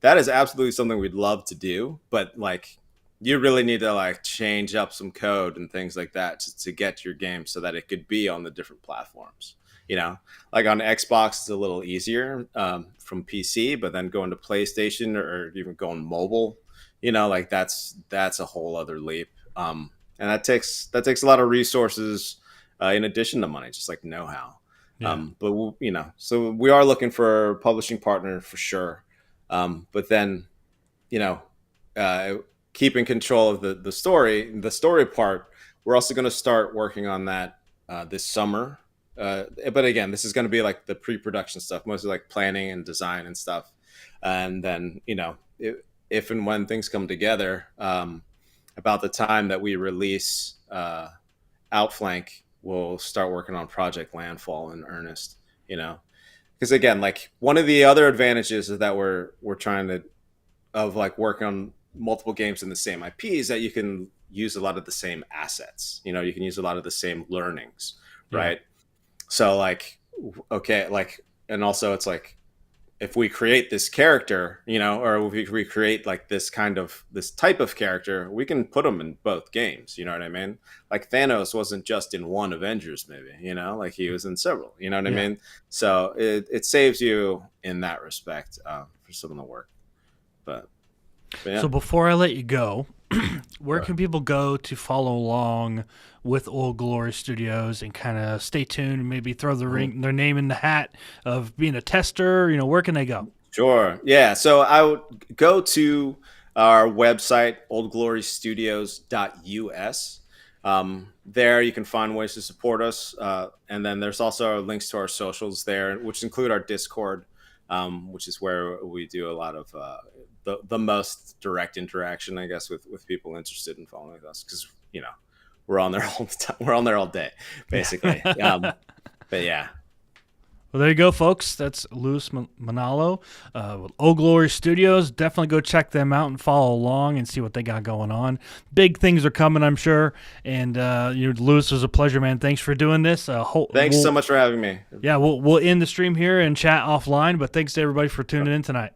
that is absolutely something we'd love to do, but like you really need to like change up some code and things like that to get your game so that it could be on the different platforms. Like on Xbox, it's a little easier from PC, but then going to PlayStation or even going mobile, like that's a whole other leap. And that takes a lot of resources in addition to money, just like know-how. Yeah. So we are looking for a publishing partner for sure. But then, keeping control of the story part, we're also going to start working on that this summer. But again, this is going to be like the pre-production stuff, mostly like planning and design and stuff. And then, if and when things come together, about the time that we release Outflank, we'll start working on Project Landfall in earnest, because again, like one of the other advantages is that we're trying to like working on multiple games in the same IP is that you can use a lot of the same assets. You can use a lot of the same learnings, right? So like, okay, like, and also it's like, if we create this character, or if we create like this type of character, we can put them in both games. You know what I mean? Like Thanos wasn't just in one Avengers movie, like he was in several, you know what I mean? So it saves you in that respect for some of the work. But yeah. So before I let you go, where can people go to follow along with Old Glory Studios and kind of stay tuned and maybe throw their name in the hat of being a tester? Where can they go? Sure. Yeah. So I would go to our website, oldglorystudios.us. There you can find ways to support us. And then there's also links to our socials there, which include our Discord, which is where we do a lot of the most direct interaction, I guess, with people interested in following us, because we're on there all the time. We're on there all day, basically. But yeah. Well, there you go, folks. That's Luis Manalo with Old Glory Studios. Definitely go check them out and follow along and see what they got going on. Big things are coming, I'm sure. And Luis, it was a pleasure, man. Thanks for doing this. Thanks so much for having me. Yeah, we'll end the stream here and chat offline. But thanks to everybody for tuning in tonight.